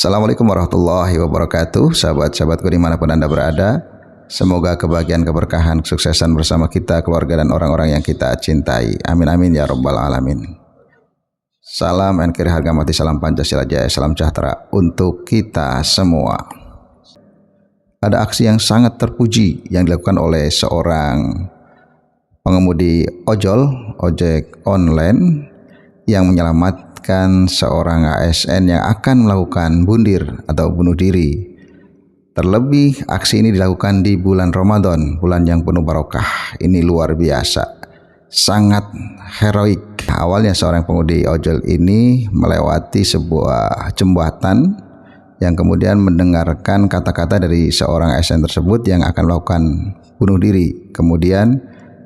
Assalamualaikum warahmatullahi wabarakatuh. Sahabat-sahabatku dimanapun Anda berada, semoga kebahagiaan, keberkahan, kesuksesan bersama kita, keluarga dan orang-orang yang kita cintai. Amin amin ya rabbal alamin. Salam NKRI harga mati, salam Pancasila Jaya, salam sejahtera untuk kita semua. Ada aksi yang sangat terpuji yang dilakukan oleh seorang pengemudi ojek online yang menyelamatkan seorang ASN yang akan melakukan bundir atau bunuh diri. Terlebih aksi ini dilakukan di bulan Ramadan, bulan yang penuh barokah. Ini luar biasa, sangat heroik. Awalnya seorang pengemudi ojol ini melewati sebuah jembatan yang kemudian mendengarkan kata-kata dari seorang ASN tersebut yang akan melakukan bunuh diri. Kemudian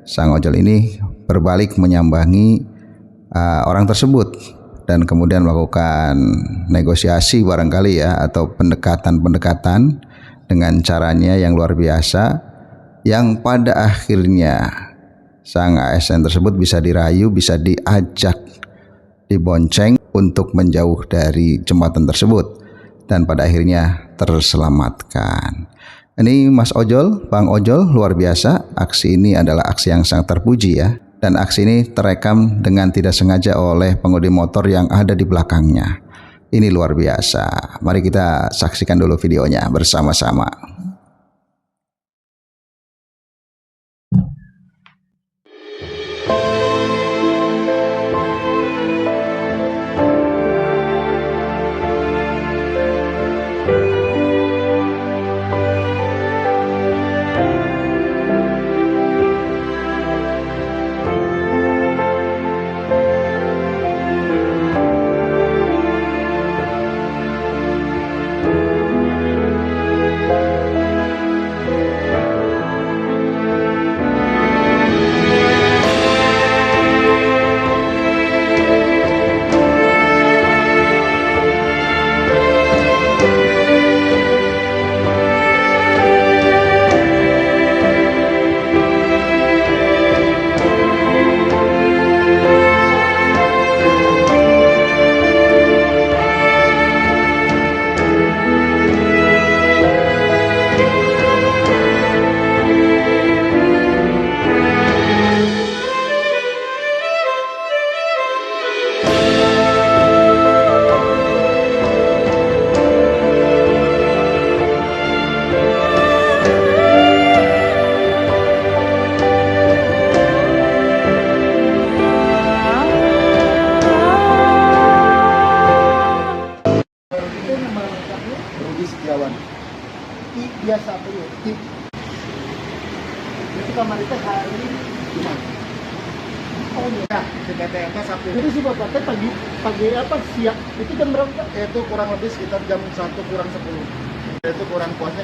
sang ojol ini berbalik menyambangi orang tersebut dan kemudian melakukan negosiasi barangkali ya, atau pendekatan dengan caranya yang luar biasa, yang pada akhirnya sang ASN tersebut bisa dirayu, bisa diajak, dibonceng untuk menjauh dari jembatan tersebut dan pada akhirnya terselamatkan. Ini Mas Ojol, Bang Ojol, luar biasa. Aksi ini adalah aksi yang sangat terpuji ya. Dan aksi ini terekam dengan tidak sengaja oleh pengemudi motor yang ada di belakangnya. Ini luar biasa. Mari kita saksikan dulu videonya bersama-sama. Biasa apa ya? Itu kamar itu hari Jumat. Oh iya, CTTK Sabtu. jadi si bapak teh pagi apa siang itu jam berapa? Itu kurang lebih sekitar jam 1 kurang 10. Itu kurang puasnya.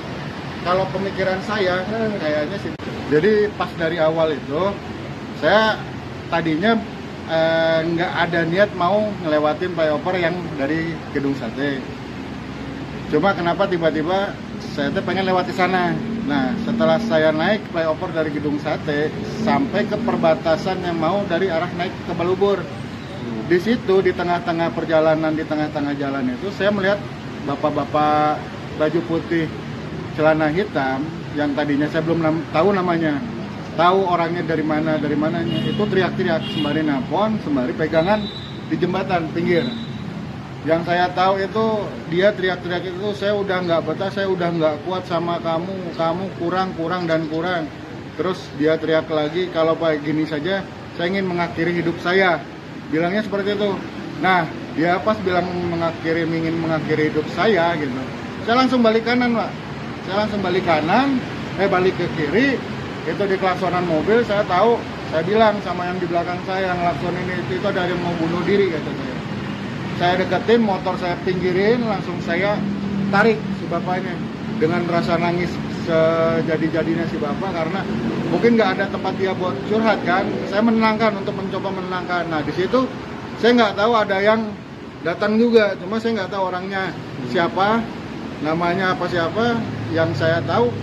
Kalau pemikiran saya kayaknya sih. Jadi pas dari awal itu saya tadinya nggak ada niat mau ngelewatin flyover yang dari Gedung Sate. Cuma kenapa tiba-tiba saya tuh pengen lewati sana. Nah, setelah saya naik flyover dari Gedung Sate sampai ke perbatasan yang mau dari arah naik ke Balubur. Di situ di tengah-tengah perjalanan, di tengah-tengah jalan itu saya melihat bapak-bapak baju putih celana hitam yang tadinya saya belum tahu namanya. Tahu orangnya dari mananya. Itu teriak-teriak sembari nelpon, sembari pegangan di jembatan pinggir. Yang saya tahu itu dia teriak-teriak itu, saya udah nggak betah, saya udah nggak kuat sama kamu kurang. Terus dia teriak lagi, kalau kayak gini saja saya ingin mengakhiri hidup saya, bilangnya seperti itu. Nah, dia pas bilang ingin mengakhiri hidup saya gitu, saya langsung balik kanan Pak, balik ke kiri, itu di klaksonan mobil. Saya tahu, saya bilang sama yang di belakang saya yang klakson ini, itu ada yang mau bunuh diri kata saya. Saya deketin, motor saya pinggirin, langsung saya tarik si bapaknya dengan rasa nangis sejadi-jadinya si bapak, karena mungkin nggak ada tempat dia buat curhat kan. Saya menenangkan, untuk mencoba menenangkan. Nah di situ saya nggak tahu ada yang datang juga, cuma saya nggak tahu orangnya siapa, namanya apa siapa. Yang saya tahu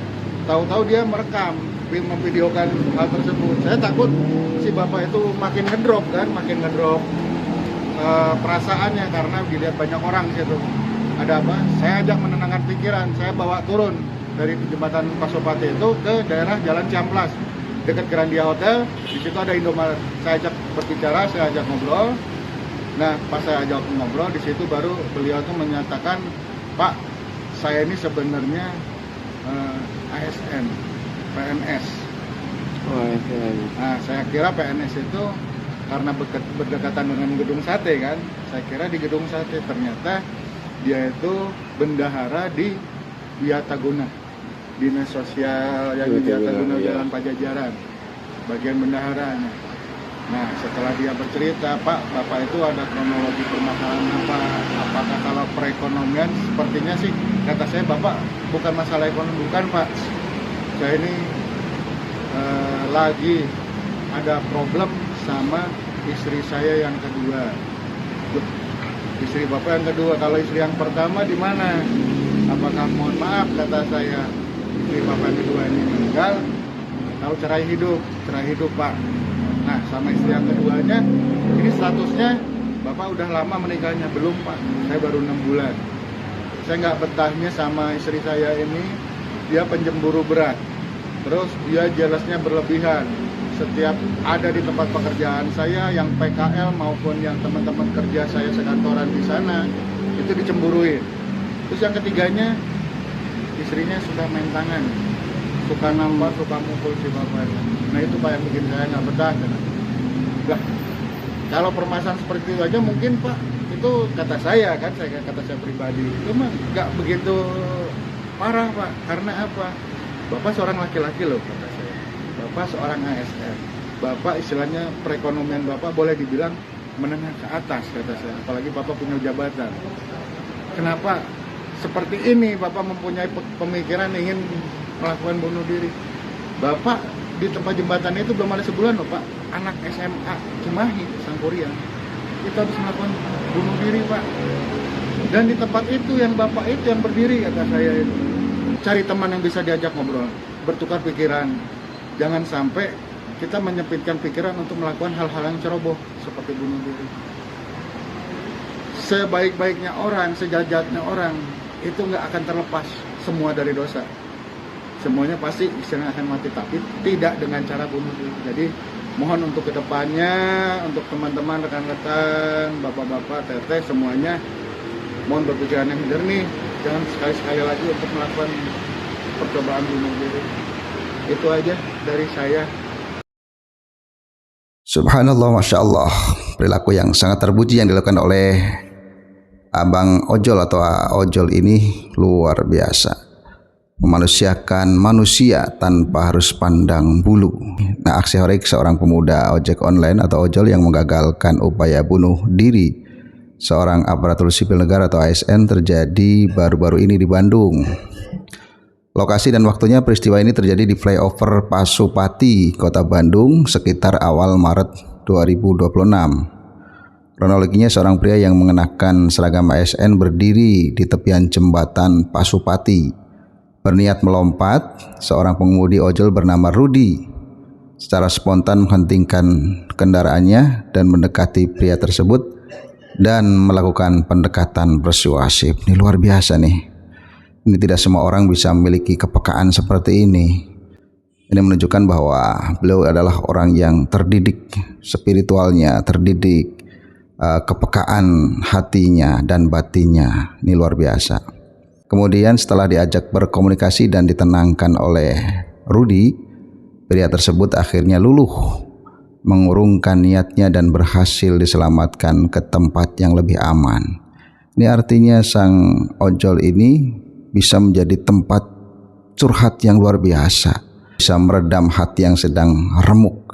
dia merekam, memvideokan hal tersebut. Saya takut si bapak itu makin ngedrop perasaannya karena dilihat banyak orang di situ. ada apa? Saya ajak menenangkan pikiran, saya bawa turun dari jembatan Pasopati itu ke daerah Jalan Ciamplas dekat Grandia Hotel. Di situ ada Indomaret. Saya ajak berbicara, saya ajak ngobrol. Nah, pas saya ajak ngobrol di situ baru beliau tuh menyatakan, Pak, saya ini sebenarnya ASN, PNS. Oh, iya. Nah, saya kira PNS itu karena berdekatan dengan gedung sate kan, saya kira di gedung sate, ternyata dia itu bendahara di Wiataguna, dinas sosial yang di Wiataguna Jalan Pajajaran, bagian bendaharanya. Nah, setelah dia bercerita, Pak, Bapak itu ada kronologi permasalahan apa? Apakah kalau perekonomian? Sepertinya sih, kata saya, Bapak bukan masalah ekonomi, bukan Pak. Saya ini lagi ada problem sama istri saya yang kedua. Istri Bapak yang kedua, kalau istri yang pertama di mana? Apakah, mohon maaf, kata saya, istri Bapak yang kedua ini meninggal, lalu cerai hidup Pak. Nah, sama istri yang keduanya, ini statusnya Bapak udah lama meninggalnya, belum Pak, saya baru 6 bulan. Saya nggak betahnya sama istri saya ini, dia penjemburu berat. Terus dia jelasnya berlebihan. Setiap ada di tempat pekerjaan saya, yang PKL maupun yang teman-teman kerja saya sekantoran di sana, itu dicemburuin. Terus yang ketiganya, istrinya suka main tangan, suka nampar, suka mukul si bapaknya. Nah itu Pak yang bikin saya nggak betah. Lah, kalau permasalahan seperti itu aja mungkin Pak, itu kata saya kan, kata saya pribadi, itu mah nggak begitu parah Pak. Karena apa? Bapak seorang laki-laki loh, kata saya. Bapak seorang ASN. Bapak istilahnya perekonomian Bapak boleh dibilang menengah ke atas, kata saya. Apalagi Bapak punya jabatan. Kenapa seperti ini Bapak mempunyai pemikiran ingin melakukan bunuh diri? Bapak di tempat jembatan itu belum ada sebulan loh Pak. Anak SMA Cimahi, Sangkuriang, itu habis melakukan bunuh diri Pak. Dan di tempat itu yang Bapak itu yang berdiri, kata saya itu. Cari teman yang bisa diajak ngobrol, bertukar pikiran. Jangan sampai kita menyempitkan pikiran untuk melakukan hal-hal yang ceroboh seperti bunuh diri. Sebaik-baiknya orang, sejajatnya orang, itu nggak akan terlepas semua dari dosa. Semuanya pasti istilahnya akan mati, tapi tidak dengan cara bunuh diri. Jadi mohon untuk kedepannya, untuk teman-teman, rekan-rekan, bapak-bapak, teteh, semuanya mohon berpikiran yang jernih. Jangan sekali-sekali lagi untuk melakukan percobaan bunuh diri. Itu aja dari saya. Subhanallah, Masya Allah. Perilaku yang sangat terpuji yang dilakukan oleh Abang Ojol atau Ojol ini luar biasa. Memanusiakan manusia tanpa harus pandang bulu. Nah, aksi heroik seorang pemuda ojek online atau ojol yang menggagalkan upaya bunuh diri seorang aparatur sipil negara atau ASN terjadi baru-baru ini di Bandung. Lokasi dan waktunya peristiwa ini terjadi di flyover Pasopati, Kota Bandung sekitar awal Maret 2026. Kronologinya, seorang pria yang mengenakan seragam ASN berdiri di tepian jembatan Pasopati. Berniat melompat, seorang pengemudi ojol bernama Rudi secara spontan menghentikan kendaraannya dan mendekati pria tersebut dan melakukan pendekatan persuasif. Ini luar biasa nih. Ini tidak semua orang bisa memiliki kepekaan seperti ini. Ini menunjukkan bahwa beliau adalah orang yang terdidik spiritualnya, terdidik kepekaan hatinya dan batinnya. Ini luar biasa. Kemudian setelah diajak berkomunikasi dan ditenangkan oleh Rudi, pria tersebut akhirnya luluh, mengurungkan niatnya dan berhasil diselamatkan ke tempat yang lebih aman. Ini artinya sang ojol ini bisa menjadi tempat curhat yang luar biasa, bisa meredam hati yang sedang remuk.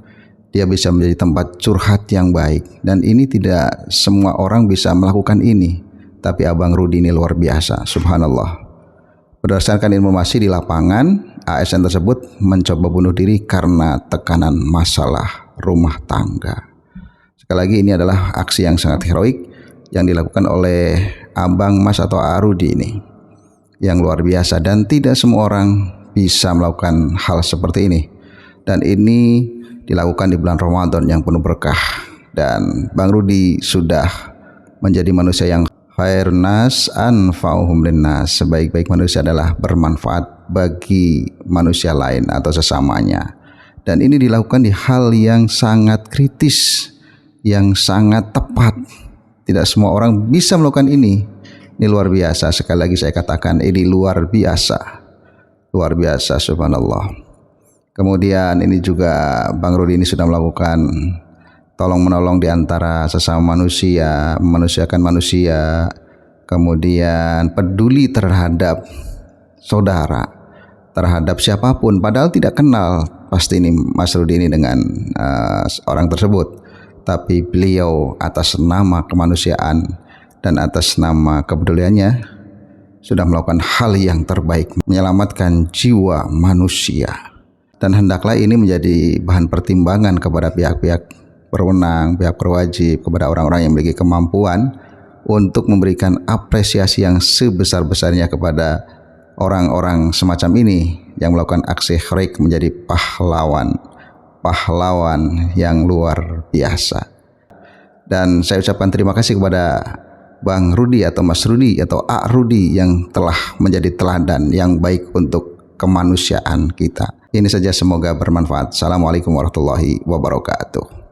Dia bisa menjadi tempat curhat yang baik, dan ini tidak semua orang bisa melakukan ini. Tapi Abang Rudi ini luar biasa, subhanallah. Berdasarkan informasi di lapangan, ASN tersebut mencoba bunuh diri karena tekanan masalah rumah tangga. Sekali lagi, ini adalah aksi yang sangat heroik yang dilakukan oleh Abang Mas atau Arudi ini, yang luar biasa, dan tidak semua orang bisa melakukan hal seperti ini. Dan ini dilakukan di bulan Ramadan yang penuh berkah, dan Bang Rudi sudah menjadi manusia yang Khairun nas anfa'uhum linnas. Sebaik-baik manusia adalah bermanfaat bagi manusia lain atau sesamanya. Dan ini dilakukan di hal yang sangat kritis, yang sangat tepat. Tidak semua orang bisa melakukan ini. Ini luar biasa. Sekali lagi saya katakan, ini luar biasa. Luar biasa, subhanallah. Kemudian ini juga Bang Rudi ini sudah melakukan tolong menolong di antara sesama manusia, memanusiakan manusia, kemudian peduli terhadap saudara, terhadap siapapun, padahal tidak kenal pasti ini Mas Rudi ini dengan orang tersebut, tapi beliau atas nama kemanusiaan dan atas nama kepeduliannya sudah melakukan hal yang terbaik, menyelamatkan jiwa manusia. Dan hendaklah ini menjadi bahan pertimbangan kepada pihak-pihak berwenang, pihak berwajib, kepada orang-orang yang memiliki kemampuan untuk memberikan apresiasi yang sebesar-besarnya kepada orang-orang semacam ini yang melakukan aksi heroik, menjadi pahlawan yang luar biasa. Dan saya ucapkan terima kasih kepada Bang Rudi atau Mas Rudi atau A Rudi yang telah menjadi teladan yang baik untuk kemanusiaan kita. Ini saja, semoga bermanfaat. Assalamualaikum warahmatullahi wabarakatuh.